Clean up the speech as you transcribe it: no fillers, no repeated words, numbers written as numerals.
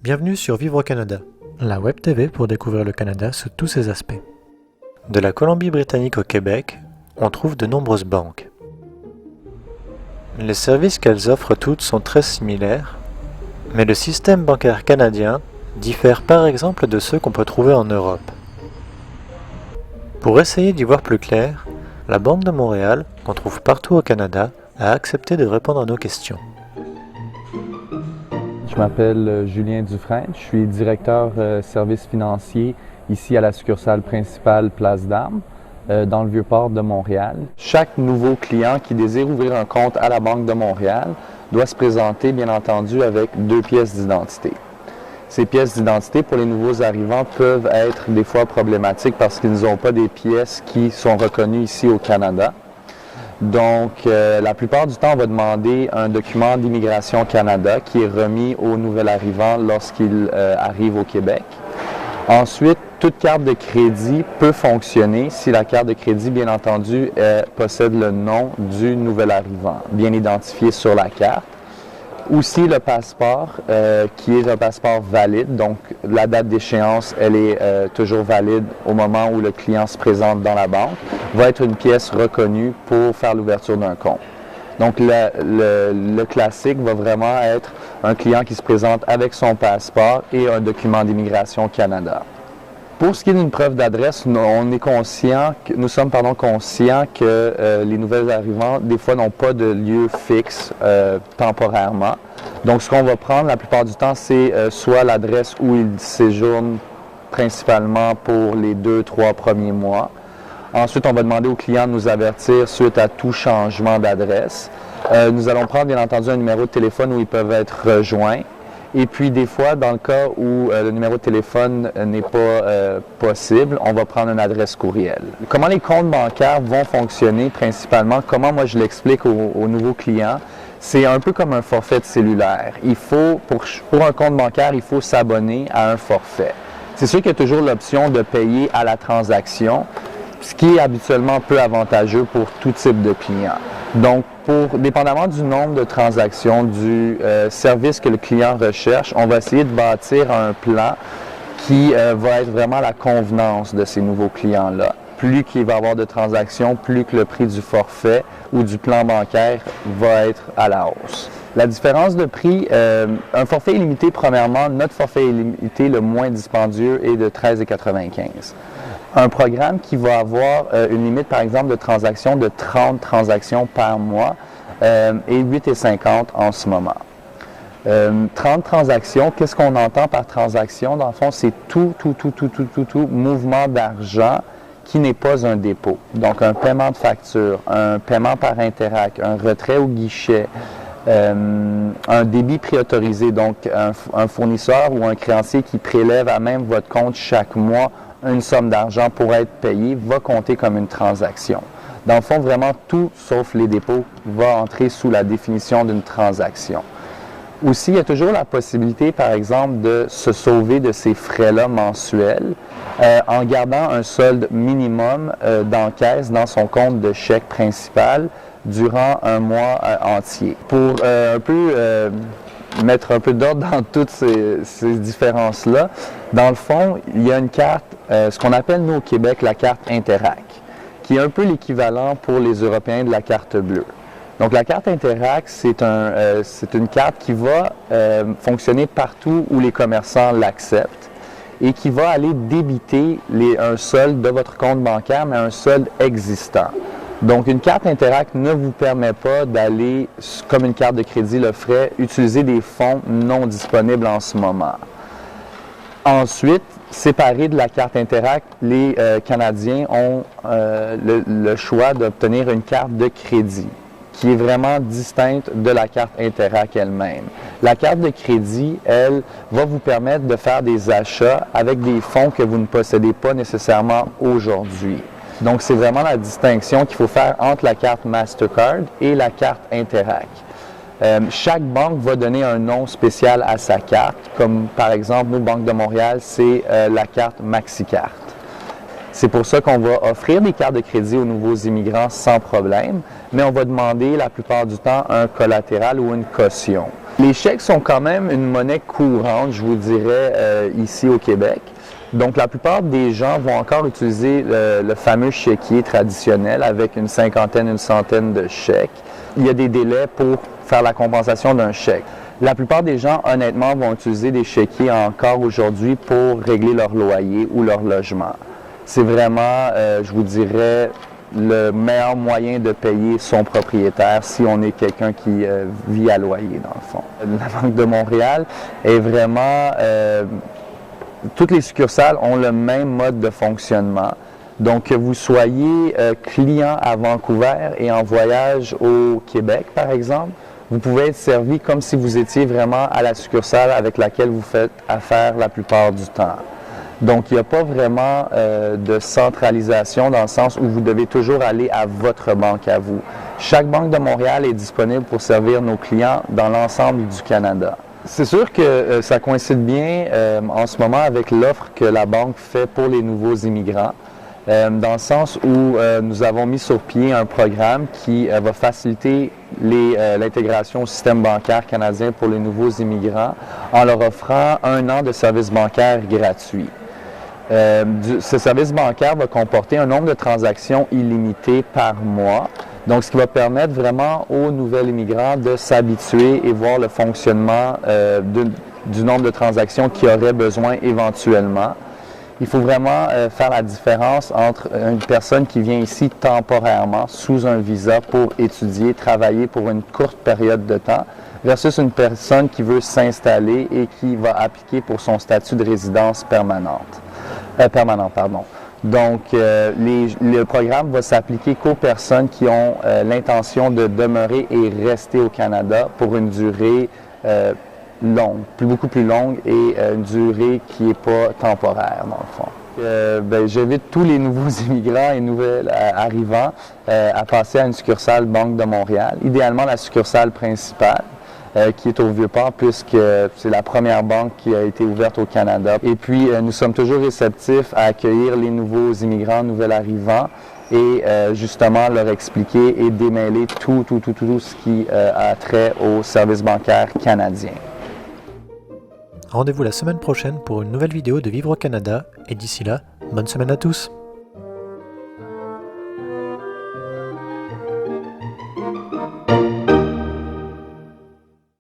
Bienvenue sur Vivre au Canada, la Web TV pour découvrir le Canada sous tous ses aspects. De la Colombie-Britannique au Québec, on trouve de nombreuses banques. Les services qu'elles offrent toutes sont très similaires, mais le système bancaire canadien diffère par exemple de ceux qu'on peut trouver en Europe. Pour essayer d'y voir plus clair, la Banque de Montréal, qu'on trouve partout au Canada, a accepté de répondre à nos questions. Je m'appelle Julien Dufresne, je suis directeur services financiers ici à la succursale principale Place d'Armes, dans le Vieux-Port de Montréal. Chaque nouveau client qui désire ouvrir un compte à la Banque de Montréal doit se présenter, bien entendu, avec 2 pièces d'identité. Ces pièces d'identité, pour les nouveaux arrivants, peuvent être des fois problématiques parce qu'ils n'ont pas des pièces qui sont reconnues ici au Canada. Donc, la plupart du temps, on va demander un document d'Immigration Canada qui est remis au nouvel arrivant lorsqu'il arrive au Québec. Ensuite, toute carte de crédit peut fonctionner si la carte de crédit, bien entendu, possède le nom du nouvel arrivant, bien identifié sur la carte. Aussi, le passeport, qui est un passeport valide, donc la date d'échéance, elle est toujours valide au moment où le client se présente dans la banque, va être une pièce reconnue pour faire l'ouverture d'un compte. Donc, le classique va vraiment être un client qui se présente avec son passeport et un document d'Immigration Canada. Pour ce qui est d'une preuve d'adresse, nous sommes conscients que les nouvelles arrivants, des fois, n'ont pas de lieu fixe temporairement. Donc, ce qu'on va prendre la plupart du temps, c'est soit l'adresse où ils séjournent principalement pour les 2-3 premiers mois. Ensuite, on va demander aux clients de nous avertir suite à tout changement d'adresse. Nous allons prendre, bien entendu, un numéro de téléphone où ils peuvent être rejoints. Et puis, des fois, dans le cas où le numéro de téléphone n'est pas possible, on va prendre une adresse courriel. Comment les comptes bancaires vont fonctionner principalement, comment moi je l'explique aux nouveaux clients, c'est un peu comme un forfait de cellulaire. Pour un compte bancaire, il faut s'abonner à un forfait. C'est sûr qu'il y a toujours l'option de payer à la transaction, ce qui est habituellement peu avantageux pour tout type de client. Donc, dépendamment du nombre de transactions, du service que le client recherche, on va essayer de bâtir un plan qui va être vraiment à la convenance de ces nouveaux clients-là. Plus qu'il va y avoir de transactions, plus que le prix du forfait ou du plan bancaire va être à la hausse. La différence de prix, un forfait illimité, premièrement, notre forfait illimité le moins dispendieux est de 13,95 $. Un programme qui va avoir une limite, par exemple, de transactions de 30 transactions par mois est 8,50 $ en ce moment. 30 transactions, qu'est-ce qu'on entend par transaction? Dans le fond, c'est tout mouvement d'argent qui n'est pas un dépôt. Donc, un paiement de facture, un paiement par Interac, un retrait au guichet, un débit préautorisé, donc un fournisseur ou un créancier qui prélève à même votre compte chaque mois une somme d'argent pour être payé va compter comme une transaction. Dans le fond, vraiment tout, sauf les dépôts, va entrer sous la définition d'une transaction. Aussi, il y a toujours la possibilité, par exemple, de se sauver de ces frais-là mensuels en gardant un solde minimum d'encaisse dans son compte de chèque principal durant un mois entier. Pour mettre un peu d'ordre dans toutes ces différences-là, dans le fond, il y a une carte, ce qu'on appelle, nous, au Québec, la carte Interac, qui est un peu l'équivalent pour les Européens de la carte bleue. Donc, la carte Interac, c'est une carte qui va fonctionner partout où les commerçants l'acceptent et qui va aller débiter un solde de votre compte bancaire, mais un solde existant. Donc, une carte Interac ne vous permet pas d'aller, comme une carte de crédit le ferait, utiliser des fonds non disponibles en ce moment. Ensuite, séparé de la carte Interac, les Canadiens ont le choix d'obtenir une carte de crédit qui est vraiment distincte de la carte Interac elle-même. La carte de crédit, elle, va vous permettre de faire des achats avec des fonds que vous ne possédez pas nécessairement aujourd'hui. Donc, c'est vraiment la distinction qu'il faut faire entre la carte Mastercard et la carte Interac. Chaque banque va donner un nom spécial à sa carte, comme par exemple, nous, Banque de Montréal, c'est la carte MaxiCarte. C'est pour ça qu'on va offrir des cartes de crédit aux nouveaux immigrants sans problème, mais on va demander la plupart du temps un collatéral ou une caution. Les chèques sont quand même une monnaie courante, je vous dirais, ici au Québec. Donc, la plupart des gens vont encore utiliser le fameux chéquier traditionnel avec une cinquantaine, une centaine de chèques. Il y a des délais pour faire la compensation d'un chèque. La plupart des gens, honnêtement, vont utiliser des chéquiers encore aujourd'hui pour régler leur loyer ou leur logement. C'est vraiment, je vous dirais, le meilleur moyen de payer son propriétaire si on est quelqu'un qui vit à loyer, dans le fond. La Banque de Montréal est vraiment... toutes les succursales ont le même mode de fonctionnement. Donc, que vous soyez client à Vancouver et en voyage au Québec, par exemple, vous pouvez être servi comme si vous étiez vraiment à la succursale avec laquelle vous faites affaire la plupart du temps. Donc, il n'y a pas vraiment de centralisation dans le sens où vous devez toujours aller à votre banque à vous. Chaque banque de Montréal est disponible pour servir nos clients dans l'ensemble du Canada. C'est sûr que ça coïncide bien en ce moment avec l'offre que la banque fait pour les nouveaux immigrants, dans le sens où nous avons mis sur pied un programme qui va faciliter l'intégration au système bancaire canadien pour les nouveaux immigrants en leur offrant 1 an de service bancaire gratuit. Ce service bancaire va comporter un nombre de transactions illimité par mois. Donc, ce qui va permettre vraiment aux nouveaux immigrants de s'habituer et voir le fonctionnement du nombre de transactions qu'ils auraient besoin éventuellement. Il faut vraiment faire la différence entre une personne qui vient ici temporairement sous un visa pour étudier, travailler pour une courte période de temps, versus une personne qui veut s'installer et qui va appliquer pour son statut de résidence permanent. Donc, le programme va s'appliquer qu'aux personnes qui ont l'intention de demeurer et rester au Canada pour une durée longue, beaucoup plus longue et une durée qui n'est pas temporaire, dans le fond. J'invite tous les nouveaux immigrants et nouvelles arrivants à passer à une succursale Banque de Montréal, idéalement la succursale principale, qui est au Vieux-Port, puisque c'est la première banque qui a été ouverte au Canada. Et puis, nous sommes toujours réceptifs à accueillir les nouveaux immigrants, nouveaux arrivants, et justement leur expliquer et démêler tout ce qui a trait au service bancaire canadien. Rendez-vous la semaine prochaine pour une nouvelle vidéo de Vivre au Canada, et d'ici là, bonne semaine à tous!